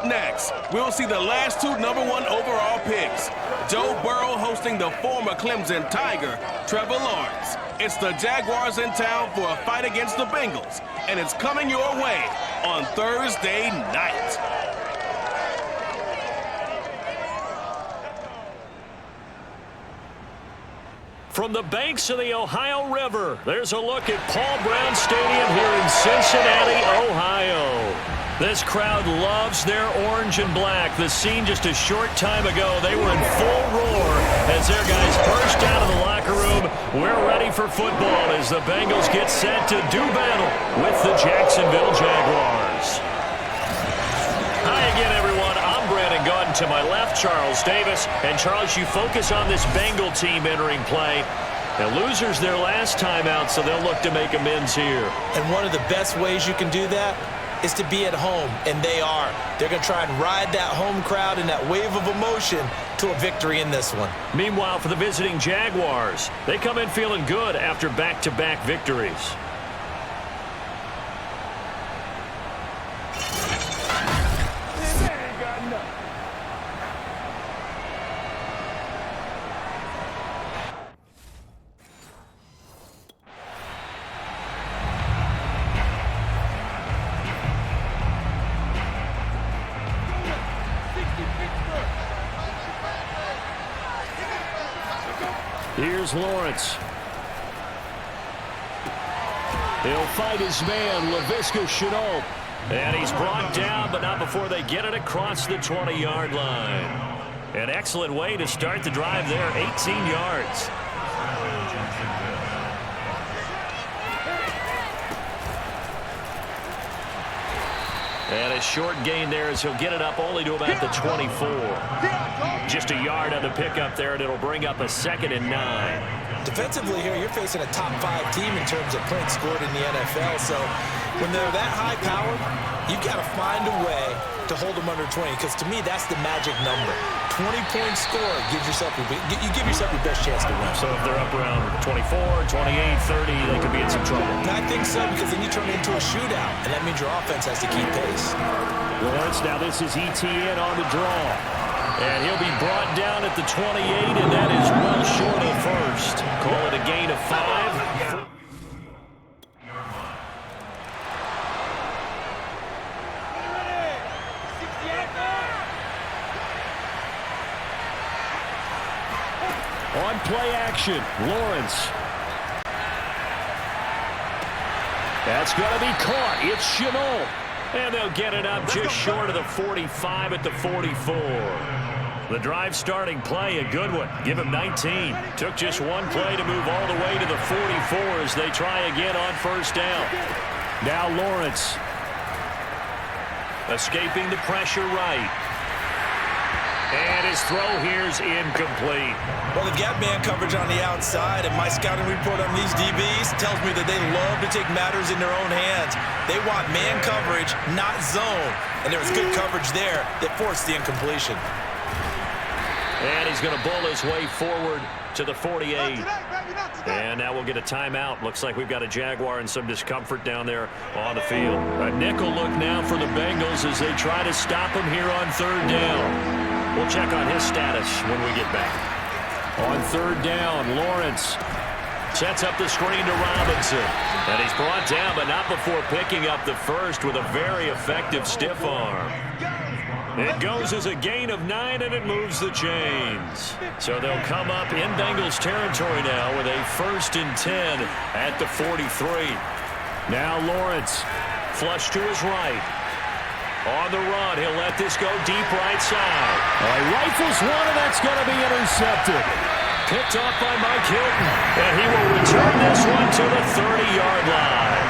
Up next, we'll see the last two #1 overall picks. Joe Burrow hosting the former Clemson Tiger, Trevor Lawrence. It's the Jaguars in town for a fight against the Bengals, and it's coming your way on Thursday night. From the banks of the Ohio River, there's a look at Paul Brown Stadium here in Cincinnati, Ohio. This crowd loves their orange and black. The scene just a short time ago, they were in full roar as their guys burst out of the locker room. We're ready for football as the Bengals get set to do battle with the Jacksonville Jaguars. Hi again, everyone. I'm Brandon Gaudin. To my left, Charles Davis. And Charles, you focus on this Bengal team entering play. Now, losers their last time out, so they'll look to make amends here. And one of the best ways you can do that is to be at home, and they are. They're going to try and ride that home crowd and that wave of emotion to a victory in this one. Meanwhile, for the visiting Jaguars, they come in feeling good after back-to-back victories. Here's Lawrence. He'll fight his man, Laviska Shenault. And he's brought down, but not before they get it across the 20-yard line. An excellent way to start the drive there, 18 yards. And a short gain there as he'll get it up only to about the 24. Just a yard on the pickup there, and it'll bring up a 2nd and 9. Defensively here, you're facing a top 5 team in terms of points scored in the NFL. So when they're that high powered, you've got to find a way to hold them under 20, because to me, that's the magic number. 20-point score gives yourself you give yourself your best chance to win. So if they're up around 24, 28, 30, they could be in some trouble. And I think so, because then you turn it into a shootout, and that means your offense has to keep pace. Lawrence, now this is ETN on the draw. And he'll be brought down at the 28, and that is well short of first. Call it a gain of 5. On play action, Lawrence. That's going to be caught. It's Shenault. And they'll get it up just short of the 45 at the 44. The drive starting play, a good one. Give him 19. Took just one play to move all the way to the 44 as they try again on first down. Now Lawrence. Escaping the pressure right. And his throw here's incomplete. Well, they've got man coverage on the outside, and my scouting report on these DBs tells me that they love to take matters in their own hands. They want man coverage, not zone. And there was good coverage there that forced the incompletion. And he's going to bull his way forward to the 48. And now we'll get a timeout. Looks like we've got a Jaguar and some discomfort down there on the field. A nickel look now for the Bengals as they try to stop him here on 3rd down. We'll check on his status when we get back. On 3rd down, Lawrence sets up the screen to Robinson. And he's brought down, but not before picking up the first with a very effective stiff arm. It goes as a gain of 9, and it moves the chains. So they'll come up in Bengals territory now with a 1st and 10 at the 43. Now Lawrence, flush to his right. On the run, he'll let this go deep right side. Rifles one, and that's going to be intercepted. Picked off by Mike Hilton, and he will return this one to the 30-yard line.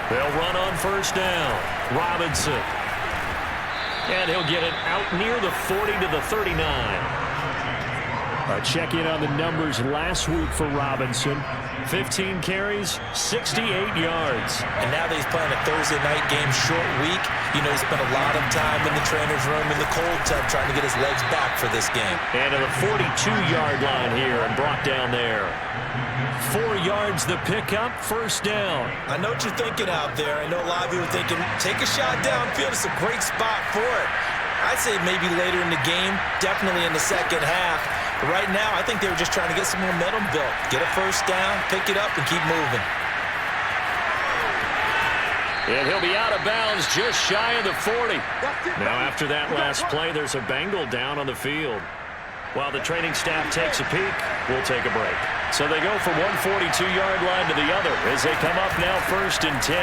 They'll run on first down. Robinson. And he'll get it out near the 40 to the 39. Check in on the numbers last week for Robinson. 15 carries, 68 yards. And now that he's playing a Thursday night game, short week, you know, he spent a lot of time in the trainer's room in the cold tub trying to get his legs back for this game. And to the 42-yard line here and brought down there. 4 yards the pickup, first down. I know what you're thinking out there. I know a lot of you are thinking, take a shot downfield. It's a great spot for it. I'd say maybe later in the game, definitely in the second half. But right now, I think they were just trying to get some momentum built. Get a first down, pick it up, and keep moving. And he'll be out of bounds just shy of the 40. Now after that last play, there's a Bengal down on the field. While the training staff takes a peek, we'll take a break. So they go from one 42-yard line to the other as they come up now 1st and 10.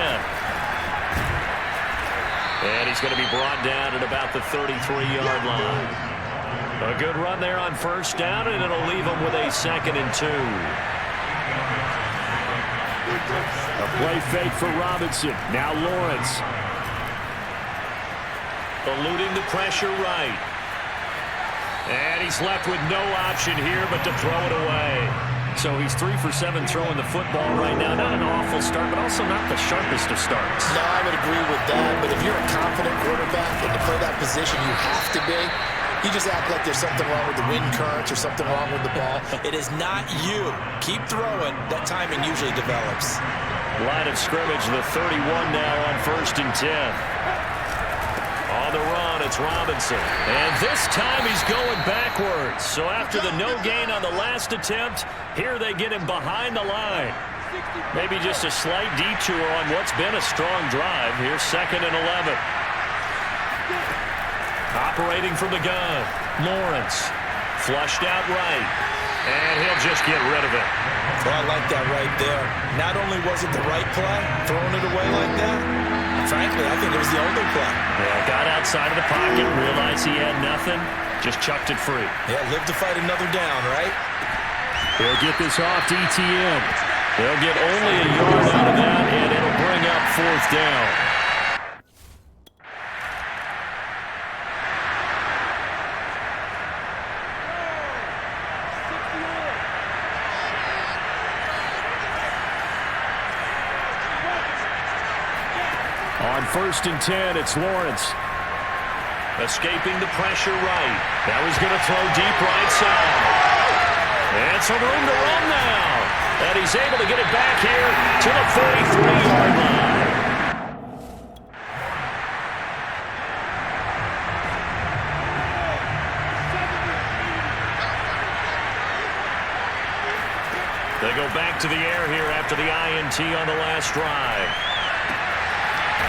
And he's going to be brought down at about the 33-yard line. A good run there on first down, and it'll leave him with a 2nd and 2. A play fake for Robinson. Now Lawrence. Eluding the pressure right. And he's left with no option here but to throw it away. So he's 3 for 7 throwing the football right now. Not an awful start, but also not the sharpest of starts. No, I would agree with that. But if you're a confident quarterback and to play that position, you have to be. You just act like there's something wrong with the wind currents or something wrong with the ball. It is not you. Keep throwing. That timing usually develops. Line of scrimmage, the 31 now on 1st and 10. On the run, it's Robinson. And this time he's going backwards. So after the no gain on the last attempt, here they get him behind the line. Maybe just a slight detour on what's been a strong drive. Here's 2nd and 11. Operating from the gun, Lawrence. Flushed out right. And he'll just get rid of it. Well, I like that right there. Not only was it the right play, throwing it away like that, frankly, I think it was the only play. Yeah, got outside of the pocket, realized he had nothing, just chucked it free. Yeah, live to fight another down, right? He'll get this off to ETN. They'll get only a yard out of that, and it'll bring up 4th down. On 1st and 10, it's Lawrence. Escaping the pressure right. Now he's going to throw deep right side. And some room to run now. And he's able to get it back here to the 43-yard line. They go back to the air here after the INT on the last drive.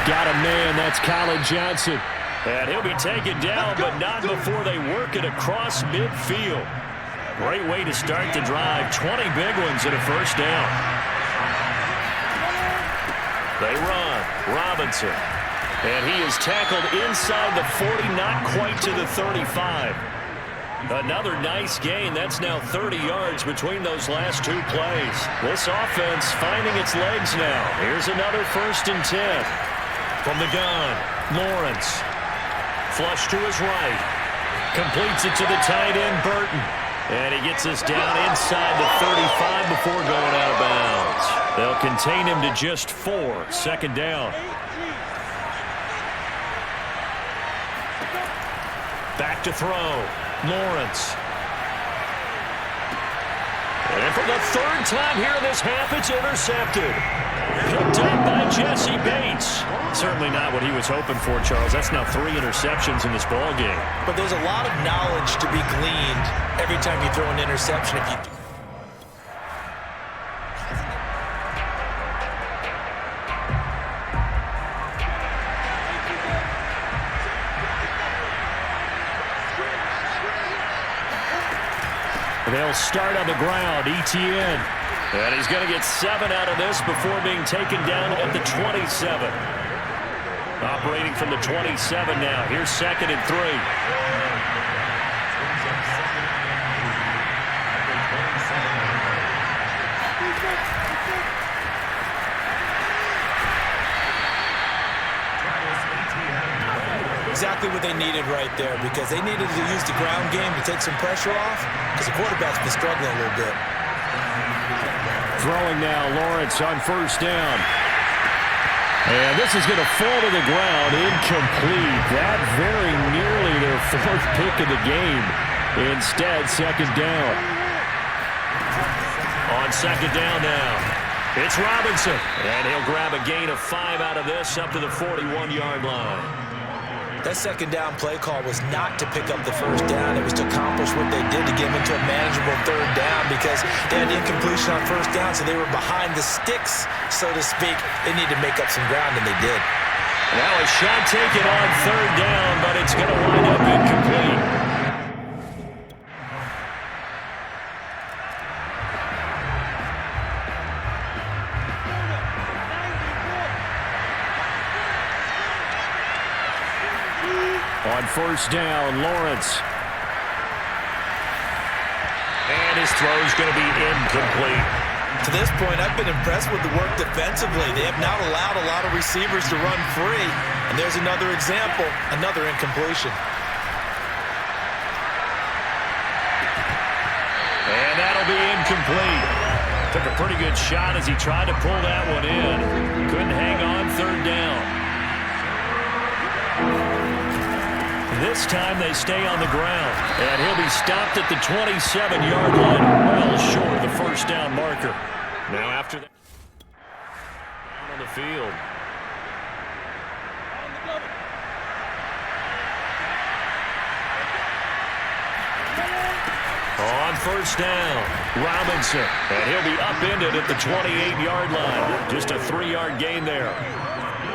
Got a man, that's Colin Johnson. And he'll be taken down, but not before they work it across midfield. Great way to start the drive. 20 big ones and a first down. They run. Robinson. And he is tackled inside the 40, not quite to the 35. Another nice gain. That's now 30 yards between those last 2 plays. This offense finding its legs now. Here's another 1st and 10. From the gun, Lawrence. Flush to his right. Completes it to the tight end, Burton. And he gets us down inside the 35 before going out of bounds. They'll contain him to just 4. 2nd down. Back to throw. Lawrence. And for the 3rd time here in this half, it's intercepted. Picked up by Jesse Bates. Certainly not what he was hoping for, Charles. That's now 3 interceptions in this ball game. But there's a lot of knowledge to be gleaned every time you throw an interception. If you They'll start on the ground, ETN. And he's going to get 7 out of this before being taken down at the 27. Operating from the 27 now. Here's 2nd and 3. exactly what they needed right there because they needed to use the ground game to take some pressure off because the quarterback's been struggling a little bit. Throwing now, Lawrence on first down. And this is going to fall to the ground, incomplete. That very nearly their fourth pick of the game. Instead, second down. On second down now, it's Robinson. And he'll grab a gain of 5 out of this up to the 41-yard line. That second down play call was not to pick up the first down. It was to accomplish what they did to get them into a manageable third down because they had incompletion on first down, so they were behind the sticks, so to speak. They needed to make up some ground, and they did. Now a shot taken on third down, but it's going to wind up incomplete. On first down, Lawrence. And his throw's going to be incomplete. To this point, I've been impressed with the work defensively. They have not allowed a lot of receivers to run free. And there's another example, another incompletion. And that'll be incomplete. Took a pretty good shot as he tried to pull that one in. Couldn't hang on third down. This time they stay on the ground, and he'll be stopped at the 27-yard line, well short of the first down marker. Now after that, down on the field. On first down, Robinson, and he'll be upended at the 28-yard line. Just a 3-yard gain there.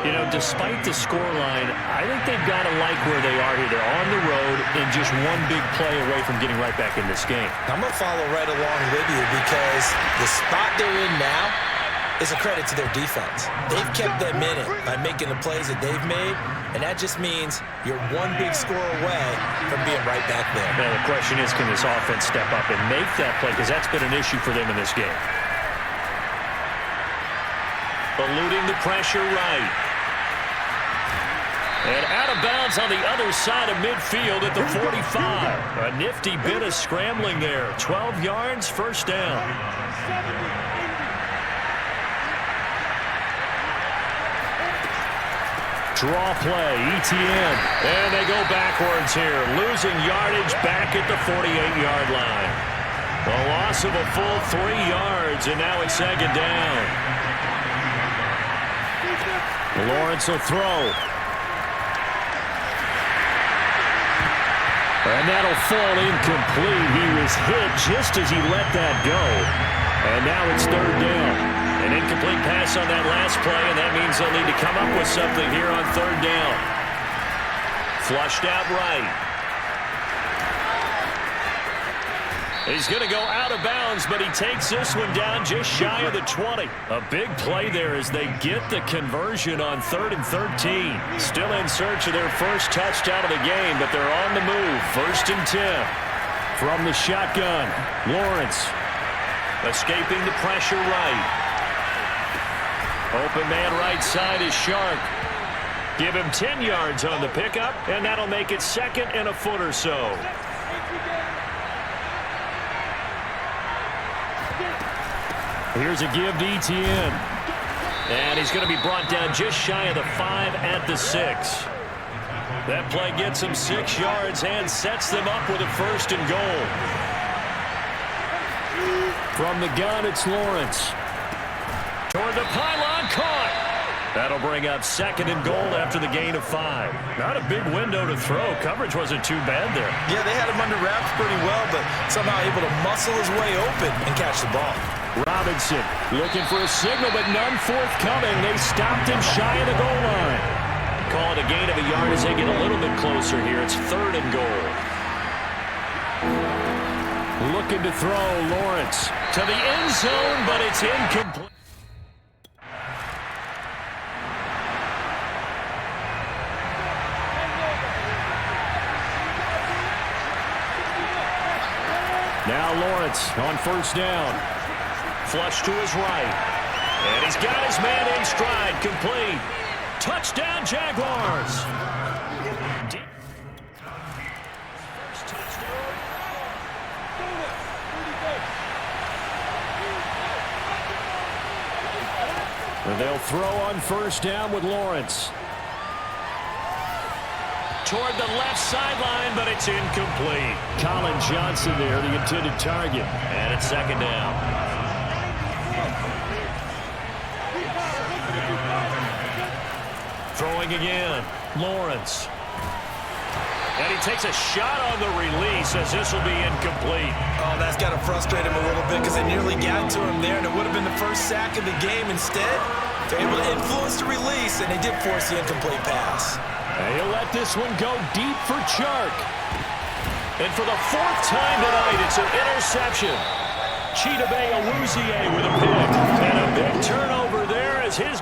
You know, despite the scoreline, I think they've got to like where they are here. They're on the road and just one big play away from getting right back in this game. I'm going to follow right along with you because the spot they're in now is a credit to their defense. They've kept them in it by making the plays that they've made, and that just means you're one big score away from being right back there. Now, the question is, can this offense step up and make that play? Because that's been an issue for them in this game. Eluding the pressure right. And out of bounds on the other side of midfield at the 45. A nifty bit of scrambling there. 12 yards, first down. Draw play, ETN. And they go backwards here. Losing yardage back at the 48-yard line. A loss of a full 3 yards, and now it's second down. Lawrence will throw. And that'll fall incomplete. He was hit just as he let that go. And now it's third down. An incomplete pass on that last play, and that means they'll need to come up with something here on third down. Flushed out right. He's going to go out of bounds, but he takes this one down just shy of the 20. A big play there as they get the conversion on 3rd and 13. Still in search of their first touchdown of the game, but they're on the move. 1st and 10. From the shotgun, Lawrence escaping the pressure right. Open man right side is Shark. Give him 10 yards on the pickup, and that'll make it 2nd and a foot or so. Here's a give to ETN. And he's going to be brought down just shy of the 5 at the 6. That play gets him 6 yards and sets them up with a 1st and goal. From the gun, it's Lawrence. Toward the pylon, caught. That'll bring up 2nd and goal after the gain of 5. Not a big window to throw. Coverage wasn't too bad there. Yeah, they had him under wraps pretty well, but somehow able to muscle his way open and catch the ball. Robinson looking for a signal, but none forthcoming. They stopped him shy of the goal line. Call it a gain of a yard as they get a little bit closer here. It's 3rd and goal. Looking to throw, Lawrence to the end zone, but it's incomplete. Now Lawrence on 1st down. Flush to his right. And he's got his man in stride, complete. Touchdown, Jaguars. And they'll throw on first down with Lawrence. Toward the left sideline, but it's incomplete. Colin Johnson there, the intended target. And it's second down. Throwing again, Lawrence. And he takes a shot on the release as this will be incomplete. Oh, that's got to frustrate him a little bit because they nearly got to him there, and it would have been the first sack of the game. Instead, they're able to influence the release, and they did force the incomplete pass. And he'll let this one go deep for Chark. And for the fourth time tonight, it's an interception. Chidobe Awuzie with a pick. And a big turnover there as his...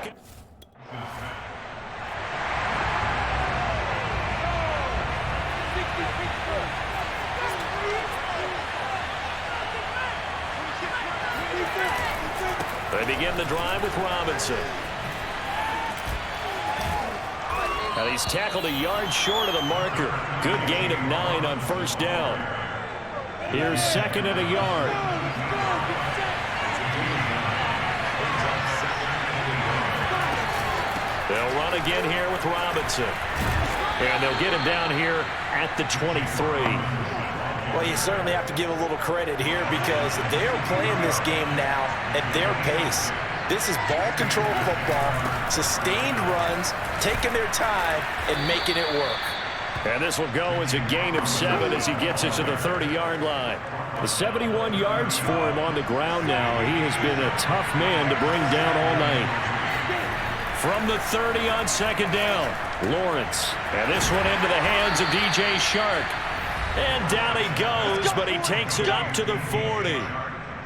They begin the drive with Robinson. Now he's tackled a yard short of the marker. Good gain of 9 on first down. Here's second and a yard. They'll run again here with Robinson. And they'll get him down here at the 23. Well, you certainly have to give a little credit here because they're playing this game now at their pace. This is ball control football, sustained runs, taking their time, and making it work. And this will go as a gain of 7 as he gets it to the 30-yard line. The 71 yards for him on the ground now. He has been a tough man to bring down all night. From the 30 on second down, Lawrence. And this one into the hands of DJ Chark. And down he goes, but he takes it up to the 40.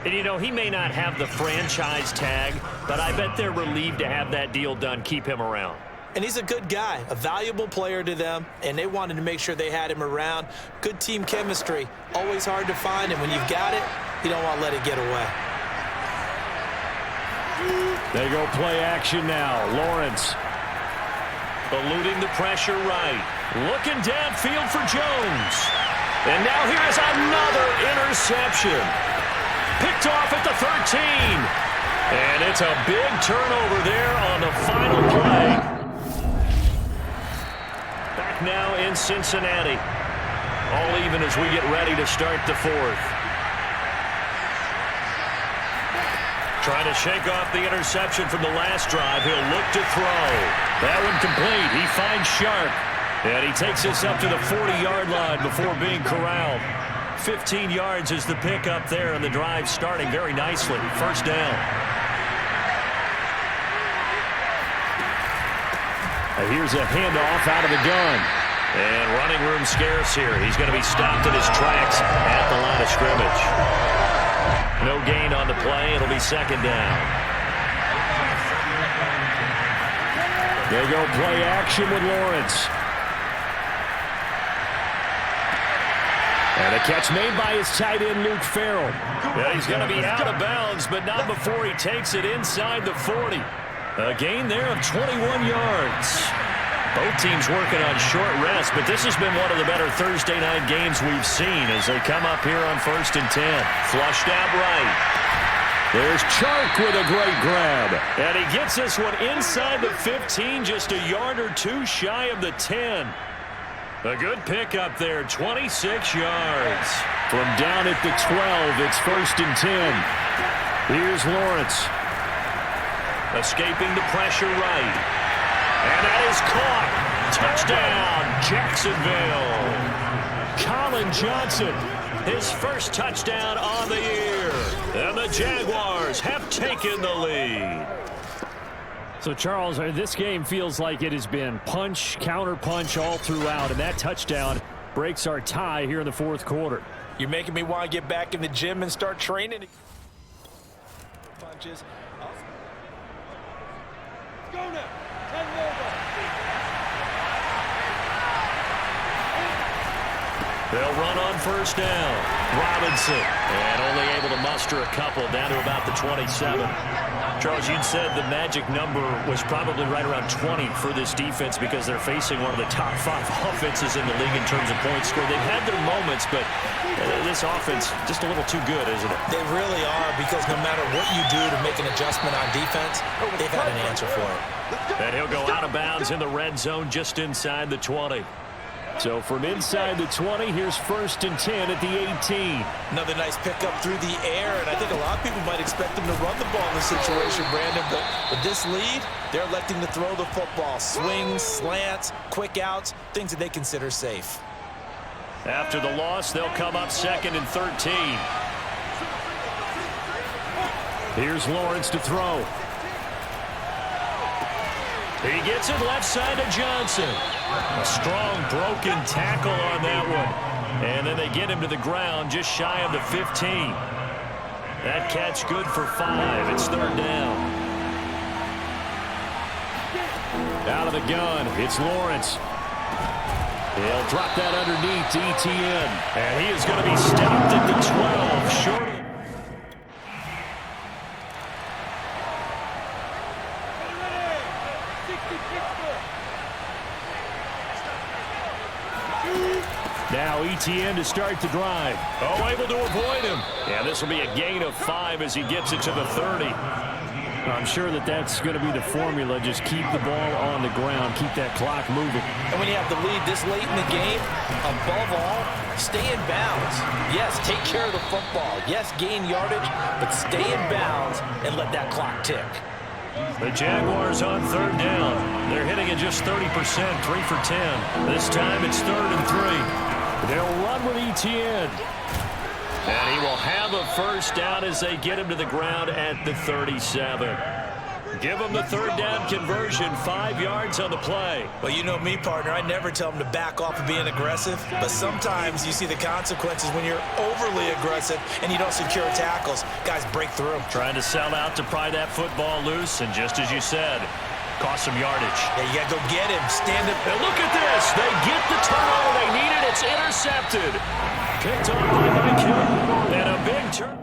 And, you know, he may not have the franchise tag, but I bet they're relieved to have that deal done, keep him around. And he's a good guy, a valuable player to them, and they wanted to make sure they had him around. Good team chemistry, always hard to find, and when you've got it, you don't want to let it get away. They go play action now. Lawrence eluding the pressure right. Looking downfield for Jones. And now here's another interception. Picked off at the 13. And it's a big turnover there on the final play. Back now in Cincinnati. All even as we get ready to start the fourth. Trying to shake off the interception from the last drive. He'll look to throw. That one complete. He finds Sharp. And he takes this up to the 40-yard line before being corralled. 15 yards is the pickup there, and the drive starting very nicely. First down. And here's a handoff out of the gun. And running room scarce here. He's going to be stopped in his tracks at the line of scrimmage. No gain on the play. It'll be second down. They go play action with Lawrence. And a catch made by his tight end, Luke Farrell. Yeah, he's going to be out of bounds, but not before he takes it inside the 40. A gain there of 21 yards. Both teams working on short rest, but this has been one of the better Thursday night games we've seen as they come up here on 1st and 10. Flushed out right. There's Chark with a great grab. And he gets this one inside the 15, just a yard or two shy of the 10. A good pickup there, 26 yards. From down at the 12, it's 1st and 10. Here's Lawrence. Escaping the pressure right. And that is caught. Touchdown, Jacksonville. Colin Johnson, his first touchdown on the year. And the Jaguars have taken the lead. So, Charles, this game feels like it has been punch, counter-punch all throughout, and that touchdown breaks our tie here in the fourth quarter. You're making me want to get back in the gym and start training. Punches. Go now. 10 more. They'll run on first down. Robinson. And only able to muster a couple down to about the 27. Charles, you'd said the magic number was probably right around 20 for this defense because they're facing one of the top 5 offenses in the league in terms of points scored. They've had their moments, but this offense just a little too good, isn't it? They really are, because no matter what you do to make an adjustment on defense, they've had an answer for it. And he'll go out of bounds in the red zone just inside the 20. So from inside the 20, here's 1st and 10 at the 18. Another nice pickup through the air, and I think a lot of people might expect them to run the ball in this situation, Brandon, but with this lead, they're electing to throw the football. Swings, slants, quick outs, things that they consider safe. After the loss, they'll come up 2nd and 13. Here's Lawrence to throw. He gets it left side to Johnson. A strong broken tackle on that one. And then they get him to the ground just shy of the 15. That catch good for 5. It's 3rd down. Out of the gun, it's Lawrence. He'll drop that underneath to ETN. And he is going to be stopped at the 12. Short. Now ETN to start the drive. Oh, able to avoid him. And this will be a gain of 5 as he gets it to the 30. I'm sure that's going to be the formula. Just keep the ball on the ground. Keep that clock moving. And when you have the lead this late in the game, above all, stay in bounds. Yes, take care of the football. Yes, gain yardage, but stay in bounds and let that clock tick. The Jaguars on 3rd down. They're hitting at just 30%, 3 for 10. This time it's 3rd and 3. They'll run with ETN. And he will have a 1st down as they get him to the ground at the 37. Give him the 3rd down conversion, 5 yards on the play. Well, you know me, partner. I never tell them to back off of being aggressive, but sometimes you see the consequences when you're overly aggressive and you don't secure tackles. Guys break through. Trying to sell out to pry that football loose, and just as you said, cost some yardage. Yeah, you got to go get him. Stand up. And look at this. They get the turnover they needed. It's intercepted. Picked on by Mike Hill. And a big turn.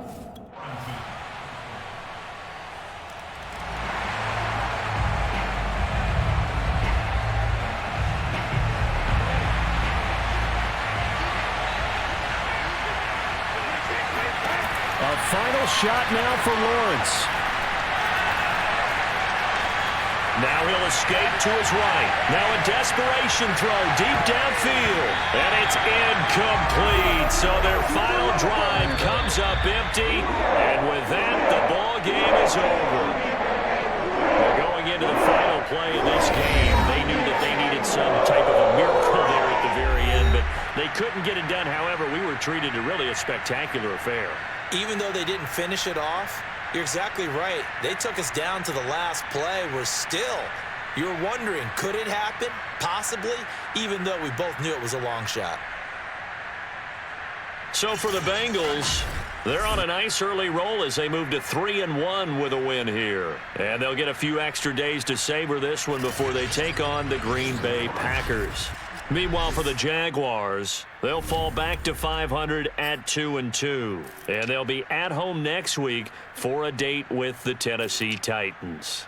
A final shot now for Lawrence. Now he'll escape to his right. Now a desperation throw deep downfield. And it's incomplete. So their final drive comes up empty. And with that, the ball game is over. Well, going into the final play of this game, they knew that they needed some type of a miracle there at the very end. But they couldn't get it done. However, we were treated to really a spectacular affair. Even though they didn't finish it off, you're exactly right. They took us down to the last play. We're still, you're wondering, could it happen? Possibly, even though we both knew it was a long shot. So for the Bengals, they're on a nice early roll as they move to 3-1 with a win here. And they'll get a few extra days to savor this one before they take on the Green Bay Packers. Meanwhile, for the Jaguars, they'll fall back to 500 at 2-2. And they'll be at home next week for a date with the Tennessee Titans.